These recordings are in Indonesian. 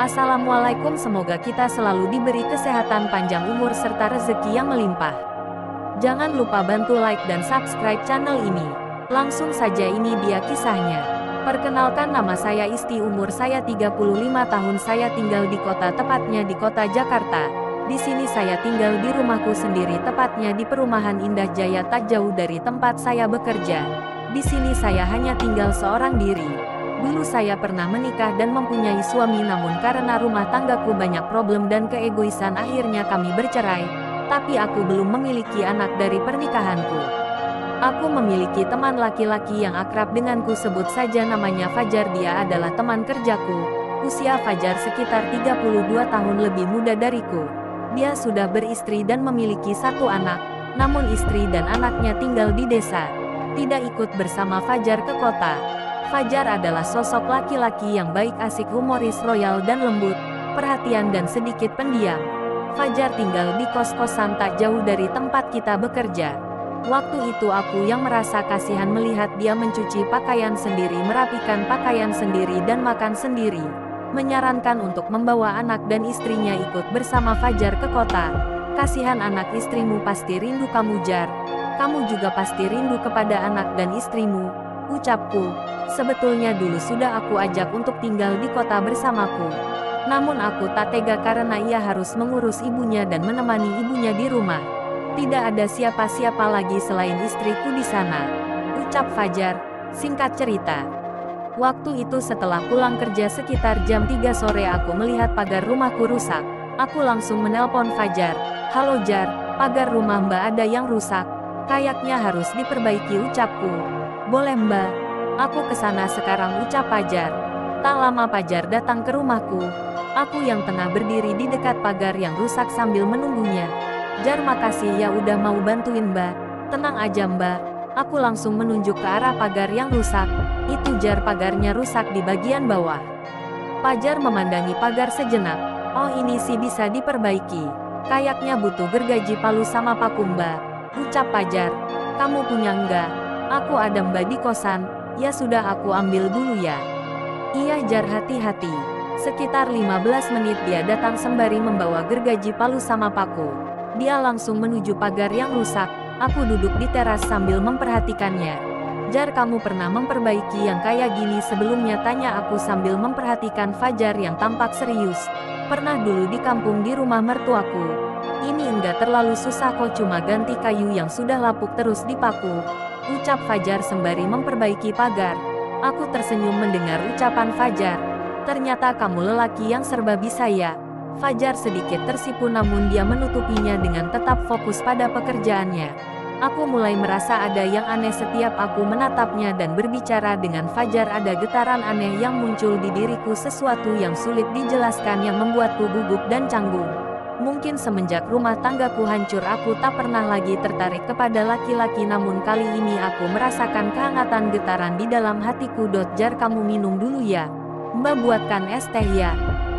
Assalamualaikum, semoga kita selalu diberi kesehatan, panjang umur serta rezeki yang melimpah. Jangan lupa bantu like dan subscribe channel ini. Langsung saja, ini dia kisahnya. Perkenalkan, nama saya Isti, umur saya 35 tahun, saya tinggal di kota, tepatnya di kota Jakarta. Di sini saya tinggal di rumahku sendiri, tepatnya di perumahan Indah Jaya, tak jauh dari tempat saya bekerja. Di sini saya hanya tinggal seorang diri. Dulu saya pernah menikah dan mempunyai suami, namun karena rumah tanggaku banyak problem dan keegoisan, akhirnya kami bercerai. Tapi aku belum memiliki anak dari pernikahanku. Aku memiliki teman laki-laki yang akrab denganku, sebut saja namanya Fajar. Dia adalah teman kerjaku. Usia Fajar sekitar 32 tahun, lebih muda dariku. Dia sudah beristri dan memiliki satu anak, namun istri dan anaknya tinggal di desa, tidak ikut bersama Fajar ke kota. Fajar adalah sosok laki-laki yang baik, asik, humoris, royal dan lembut, perhatian dan sedikit pendiam. Fajar tinggal di kos-kosan tak jauh dari tempat kita bekerja. Waktu itu aku yang merasa kasihan melihat dia mencuci pakaian sendiri, merapikan pakaian sendiri dan makan sendiri. Menyarankan untuk membawa anak dan istrinya ikut bersama Fajar ke kota. Kasihan anak istrimu, pasti rindu kamu, Jar. Kamu juga pasti rindu kepada anak dan istrimu, ucapku. Sebetulnya dulu sudah aku ajak untuk tinggal di kota bersamaku. Namun aku tak tega karena ia harus mengurus ibunya dan menemani ibunya di rumah. Tidak ada siapa-siapa lagi selain istriku di sana, ucap Fajar. Singkat cerita, waktu itu setelah pulang kerja sekitar jam 3 sore aku melihat pagar rumahku rusak. Aku langsung menelpon Fajar. Halo Jar, pagar rumah Mbak ada yang rusak. Kayaknya harus diperbaiki, ucapku. Boleh Mbak, aku kesana sekarang, ucap Fajar. Tak lama Fajar datang ke rumahku. Aku yang tengah berdiri di dekat pagar yang rusak sambil menunggunya. Jar, makasih ya udah mau bantuin Mbak. Tenang aja Mbak. Aku langsung menunjuk ke arah pagar yang rusak. Itu Jar, pagarnya rusak di bagian bawah. Fajar memandangi pagar sejenak. Oh, ini sih bisa diperbaiki. Kayaknya butuh gergaji palu sama paku Mbak, ucap Fajar. Kamu punya enggak? Aku ada Mbak di kosan. Ya sudah, aku ambil dulu ya. Iya Jar, hati-hati. Sekitar 15 menit dia datang sembari membawa gergaji palu sama paku. Dia langsung menuju pagar yang rusak. Aku duduk di teras sambil memperhatikannya. Jar, kamu pernah memperbaiki yang kayak gini sebelumnya, tanya aku sambil memperhatikan Fajar yang tampak serius. Pernah dulu di kampung di rumah mertuaku. Ini enggak terlalu susah kok, cuma ganti kayu yang sudah lapuk terus dipaku, ucap Fajar sembari memperbaiki pagar. Aku tersenyum mendengar ucapan Fajar. Ternyata kamu lelaki yang serba bisa ya. Fajar sedikit tersipu namun dia menutupinya dengan tetap fokus pada pekerjaannya. Aku mulai merasa ada yang aneh setiap aku menatapnya dan berbicara dengan Fajar. Ada getaran aneh yang muncul di diriku, sesuatu yang sulit dijelaskan yang membuatku gugup dan canggung. Mungkin semenjak rumah tanggaku hancur aku tak pernah lagi tertarik kepada laki-laki, namun kali ini aku merasakan kehangatan getaran di dalam hatiku. Jar, kamu minum dulu ya. Mbak buatkan es teh ya,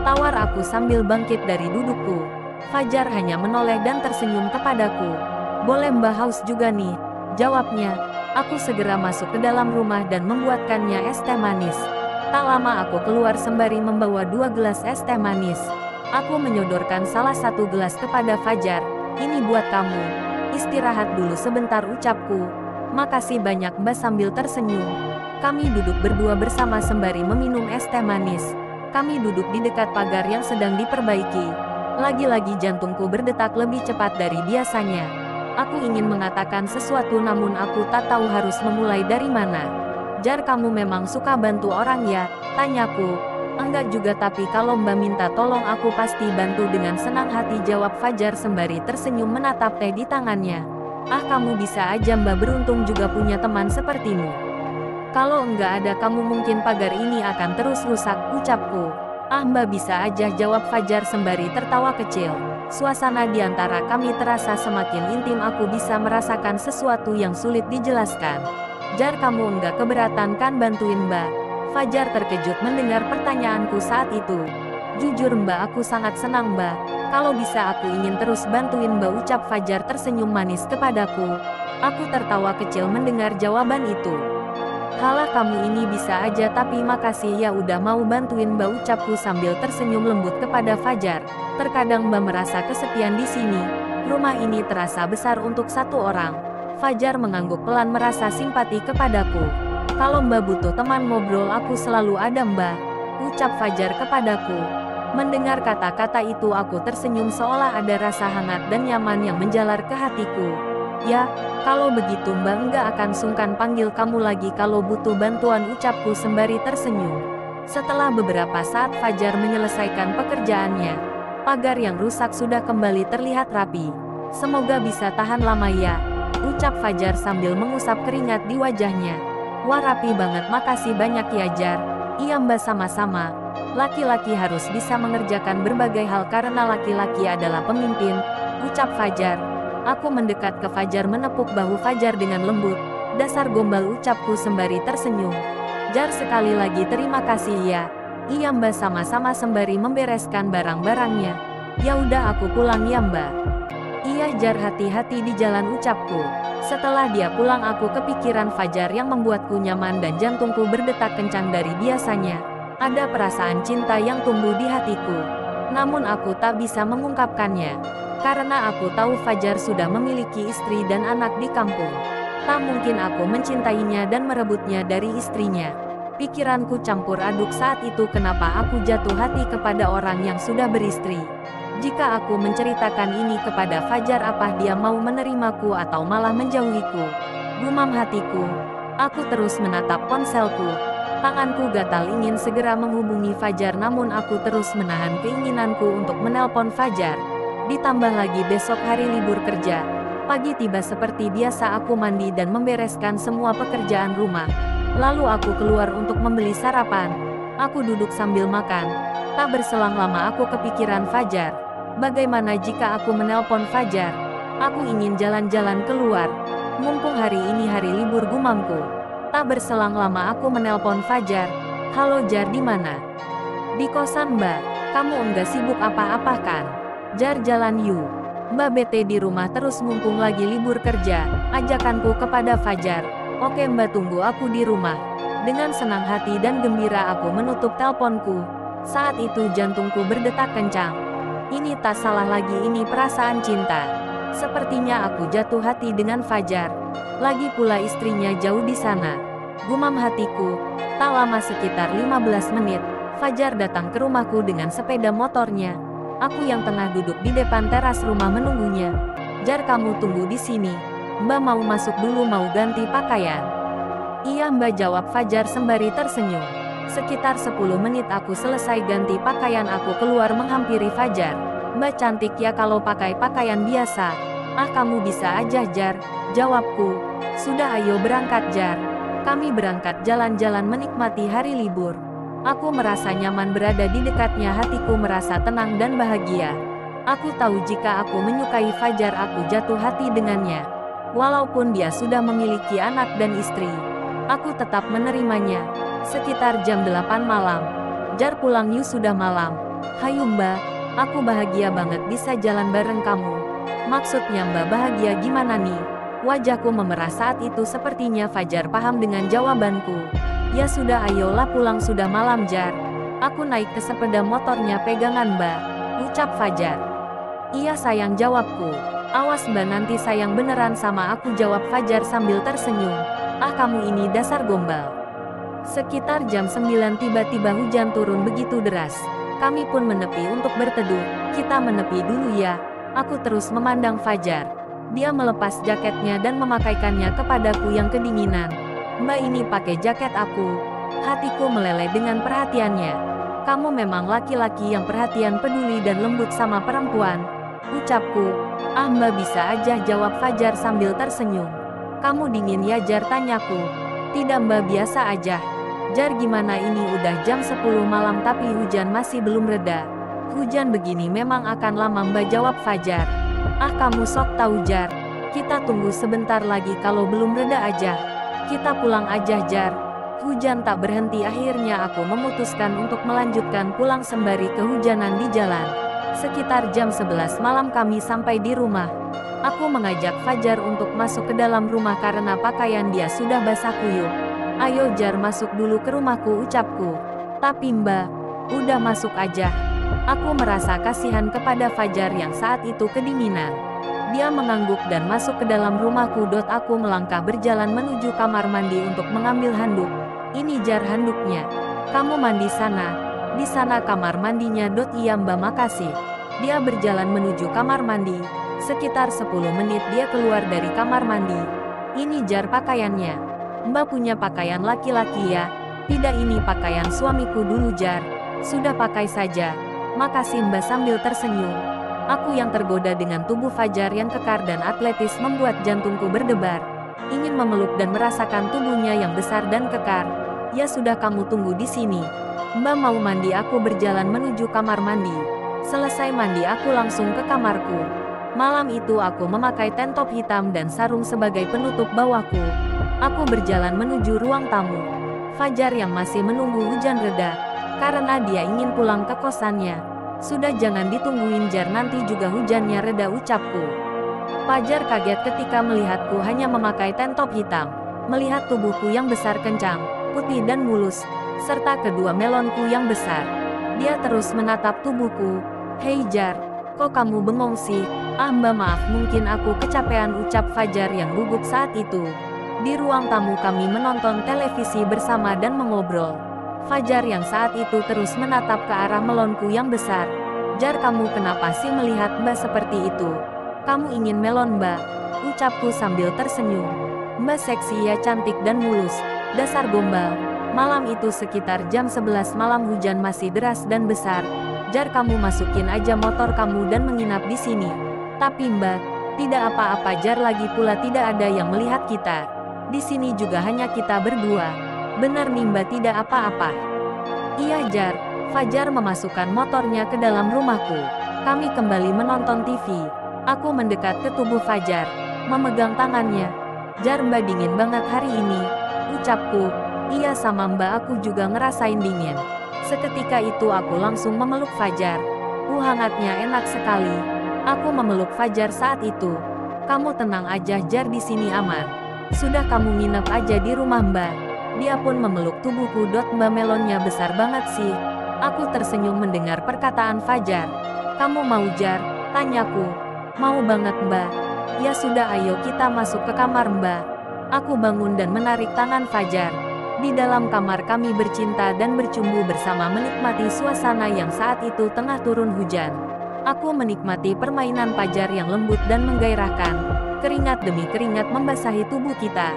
tawar aku sambil bangkit dari dudukku. Fajar hanya menoleh dan tersenyum kepadaku. Boleh Mbak, haus juga nih, jawabnya. Aku segera masuk ke dalam rumah dan membuatkannya es teh manis. Tak lama aku keluar sembari membawa 2 gelas es teh manis. Aku menyodorkan salah satu gelas kepada Fajar. Ini buat kamu. Istirahat dulu sebentar, ucapku. Makasih banyak Mbak, sambil tersenyum. Kami duduk berdua bersama sembari meminum es teh manis. Kami duduk di dekat pagar yang sedang diperbaiki. Lagi-lagi jantungku berdetak lebih cepat dari biasanya. Aku ingin mengatakan sesuatu namun aku tak tahu harus memulai dari mana. Jar, kamu memang suka bantu orang ya? Tanyaku. Enggak juga, tapi kalau Mbak minta tolong aku pasti bantu dengan senang hati, jawab Fajar sembari tersenyum menatap teh di tangannya. Ah, kamu bisa aja Mbak, beruntung juga punya teman sepertimu. Kalau enggak ada kamu mungkin pagar ini akan terus rusak, ucapku. Ah Mbak, bisa aja, jawab Fajar sembari tertawa kecil. Suasana di antara kami terasa semakin intim, aku bisa merasakan sesuatu yang sulit dijelaskan. Jar, kamu enggak keberatan kan bantuin Mbak? Fajar terkejut mendengar pertanyaanku saat itu. Jujur Mbak, aku sangat senang Mbak. Kalau bisa aku ingin terus bantuin Mbak, ucap Fajar tersenyum manis kepadaku. Aku tertawa kecil mendengar jawaban itu. Halah kamu ini bisa aja tapi makasih ya udah mau bantuin Mbak, ucapku sambil tersenyum lembut kepada Fajar. Terkadang Mbak merasa kesepian di sini. Rumah ini terasa besar untuk satu orang. Fajar mengangguk pelan merasa simpati kepadaku. Kalau Mbak butuh teman ngobrol aku selalu ada Mbak, ucap Fajar kepadaku. Mendengar kata-kata itu aku tersenyum seolah ada rasa hangat dan nyaman yang menjalar ke hatiku. Ya, kalau begitu Mbak nggak akan sungkan panggil kamu lagi kalau butuh bantuan, ucapku sembari tersenyum. Setelah beberapa saat Fajar menyelesaikan pekerjaannya. Pagar yang rusak sudah kembali terlihat rapi. Semoga bisa tahan lama ya, ucap Fajar sambil mengusap keringat di wajahnya. Wah rapi banget, makasih banyak ya Jar. Iya Mbak, sama-sama. Laki-laki harus bisa mengerjakan berbagai hal karena laki-laki adalah pemimpin, ucap Fajar. Aku mendekat ke Fajar menepuk bahu Fajar dengan lembut. Dasar gombal, ucapku sembari tersenyum. Jar sekali lagi terima kasih ya. Iya Mbak, sama-sama sembari membereskan barang-barangnya. Ya udah aku pulang ya Mbak. Iya Jar, hati-hati di jalan, ucapku. Setelah dia pulang aku kepikiran Fajar yang membuatku nyaman dan jantungku berdetak kencang dari biasanya. Ada perasaan cinta yang tumbuh di hatiku. Namun aku tak bisa mengungkapkannya. Karena aku tahu Fajar sudah memiliki istri dan anak di kampung. Tak mungkin aku mencintainya dan merebutnya dari istrinya. Pikiranku campur aduk saat itu, kenapa aku jatuh hati kepada orang yang sudah beristri. Jika aku menceritakan ini kepada Fajar, apa dia mau menerimaku atau malah menjauhiku? Gumam hatiku. Aku terus menatap ponselku. Tanganku gatal ingin segera menghubungi Fajar, namun aku terus menahan keinginanku untuk menelpon Fajar. Ditambah lagi besok hari libur kerja. Pagi tiba seperti biasa aku mandi dan membereskan semua pekerjaan rumah. Lalu aku keluar untuk membeli sarapan. Aku duduk sambil makan. Tak berselang lama aku kepikiran Fajar. Bagaimana jika aku menelpon Fajar? Aku ingin jalan-jalan keluar. Mumpung hari ini hari libur, gumamku. Tak berselang lama aku menelpon Fajar. Halo Jar, di mana? Di kosan Mbak. Kamu enggak sibuk apa-apa kan? Jar, jalan yuk. Mbak bete di rumah terus mumpung lagi libur kerja, ajakanku kepada Fajar. Oke Mbak, tunggu aku di rumah. Dengan senang hati dan gembira aku menutup teleponku. Saat itu jantungku berdetak kencang. Ini tak salah lagi, ini perasaan cinta. Sepertinya aku jatuh hati dengan Fajar. Lagi pula istrinya jauh di sana. Gumam hatiku. Tak lama, sekitar 15 menit, Fajar datang ke rumahku dengan sepeda motornya. Aku yang tengah duduk di depan teras rumah menunggunya. Jar, kamu tunggu di sini. Mbak mau masuk dulu, mau ganti pakaian. Iya Mbak, jawab Fajar sembari tersenyum. Sekitar 10 menit aku selesai ganti pakaian, aku keluar menghampiri Fajar. Mbak cantik ya kalau pakai pakaian biasa. Ah kamu bisa aja Jar, jawabku. Sudah ayo berangkat Jar. Kami berangkat jalan-jalan menikmati hari libur. Aku merasa nyaman berada di dekatnya, hatiku merasa tenang dan bahagia. Aku tahu jika aku menyukai Fajar aku jatuh hati dengannya. Walaupun dia sudah memiliki anak dan istri, aku tetap menerimanya. Sekitar jam 8 malam. Jar, pulang yuk, sudah malam. Hayu Mbak, aku bahagia banget bisa jalan bareng kamu. Maksudnya Mbak bahagia gimana nih? Wajahku memerah saat itu, sepertinya Fajar paham dengan jawabanku. Ya sudah, ayolah pulang, sudah malam Jar. Aku naik ke sepeda motornya, pegangan Mbak, ucap Fajar. Iya sayang, jawabku. Awas Mbak, nanti sayang beneran sama aku, jawab Fajar sambil tersenyum. Ah kamu ini dasar gombal. Sekitar jam 9 tiba-tiba hujan turun begitu deras. Kami pun menepi untuk berteduh. Kita menepi dulu ya. Aku terus memandang Fajar. Dia melepas jaketnya dan memakaikannya kepadaku yang kedinginan. Mbak, ini pakai jaket aku. Hatiku meleleh dengan perhatiannya. Kamu memang laki-laki yang perhatian, peduli dan lembut sama perempuan, ucapku. Ah Mbak, bisa aja, jawab Fajar sambil tersenyum. Kamu dingin ya Jar, tanyaku. Tidak Mbak, biasa aja. Jar, gimana ini udah jam 10 malam tapi hujan masih belum reda. Hujan begini memang akan lama Mbak, jawab Fajar. Ah kamu sok tahu Jar. Kita tunggu sebentar lagi, kalau belum reda aja kita pulang aja Jar. Hujan tak berhenti, akhirnya aku memutuskan untuk melanjutkan pulang sembari kehujanan di jalan. Sekitar jam 11 malam kami sampai di rumah. Aku mengajak Fajar untuk masuk ke dalam rumah karena pakaian dia sudah basah kuyup. Ayo Jar, masuk dulu ke rumahku, ucapku. Tapi Mbak, udah masuk aja. Aku merasa kasihan kepada Fajar yang saat itu kedinginan. Dia mengangguk dan masuk ke dalam rumahku. Aku melangkah berjalan menuju kamar mandi untuk mengambil handuk. Ini Jar, handuknya. Kamu mandi sana. Di sana kamar mandinya. Iya Mbak, makasih. Dia berjalan menuju kamar mandi. Sekitar 10 menit dia keluar dari kamar mandi. Ini Jar, pakaiannya. Mbak punya pakaian laki-laki ya? Tidak, ini pakaian suamiku dulu Jar. Sudah pakai saja. Makasih Mbak, sambil tersenyum. Aku yang tergoda dengan tubuh Fajar yang kekar dan atletis membuat jantungku berdebar. Ingin memeluk dan merasakan tubuhnya yang besar dan kekar. Ya sudah, kamu tunggu di sini. Mbak mau mandi? Aku berjalan menuju kamar mandi. Selesai mandi aku langsung ke kamarku. Malam itu aku memakai tank top hitam dan sarung sebagai penutup bawahku. Aku berjalan menuju ruang tamu. Fajar yang masih menunggu hujan reda, karena dia ingin pulang ke kosannya. Sudah, jangan ditungguin Jar, nanti juga hujannya reda, ucapku. Fajar kaget ketika melihatku hanya memakai tank top hitam. Melihat tubuhku yang besar, kencang, putih dan mulus, serta kedua melonku yang besar. Dia terus menatap tubuhku. Hei Jar, kok kamu bengong sih? Ah Mbak, maaf, mungkin aku kecapean, ucap Fajar yang gugup saat itu. Di ruang tamu kami menonton televisi bersama dan mengobrol. Fajar yang saat itu terus menatap ke arah melonku yang besar. Jar, kamu kenapa sih melihat Mbak seperti itu? Kamu ingin melon Mbak? Ucapku sambil tersenyum. Mbak seksi ya, cantik dan mulus. Dasar gombal. Malam itu sekitar jam 11 malam, hujan masih deras dan besar. Jar, kamu masukin aja motor kamu dan menginap di sini. Tapi Mbak, tidak apa-apa Jar, lagi pula tidak ada yang melihat kita. Di sini juga hanya kita berdua. Benar nih Mbak, tidak apa-apa. Iya Jar. Fajar memasukkan motornya ke dalam rumahku. Kami kembali menonton TV. Aku mendekat ke tubuh Fajar, memegang tangannya. Jar, Mbak dingin banget hari ini, ucapku. Iya sama Mbak, aku juga ngerasain dingin. Seketika itu aku langsung memeluk Fajar. Hangatnya enak sekali. Aku memeluk Fajar saat itu. Kamu tenang aja Jar, di sini aman. Sudah, kamu nginep aja di rumah Mbak. Dia pun memeluk tubuhku. Mbak, melonnya besar banget sih. Aku tersenyum mendengar perkataan Fajar. Kamu mau Jar? Tanyaku. Mau banget Mbak. Ya sudah, ayo kita masuk ke kamar Mbak. Aku bangun dan menarik tangan Fajar. Di dalam kamar kami bercinta dan bercumbu bersama, menikmati suasana yang saat itu tengah turun hujan. Aku menikmati permainan Fajar yang lembut dan menggairahkan. Keringat demi keringat membasahi tubuh kita.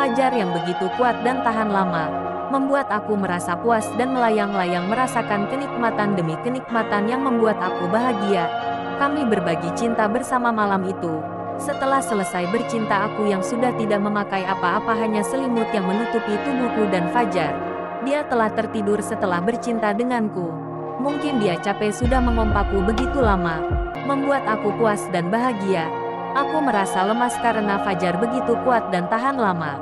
Fajar yang begitu kuat dan tahan lama, membuat aku merasa puas dan melayang-layang merasakan kenikmatan demi kenikmatan yang membuat aku bahagia. Kami berbagi cinta bersama malam itu. Setelah selesai bercinta, aku yang sudah tidak memakai apa-apa, hanya selimut yang menutupi tubuhku dan Fajar. Dia telah tertidur setelah bercinta denganku. Mungkin dia capek sudah mengompakku begitu lama, membuat aku puas dan bahagia. Aku merasa lemas karena Fajar begitu kuat dan tahan lama.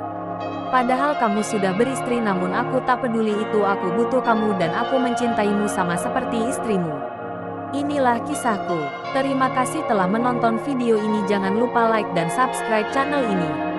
Padahal kamu sudah beristri, namun aku tak peduli itu. Aku butuh kamu dan aku mencintaimu sama seperti istrimu. Inilah kisahku. Terima kasih telah menonton video ini. Jangan lupa like dan subscribe channel ini.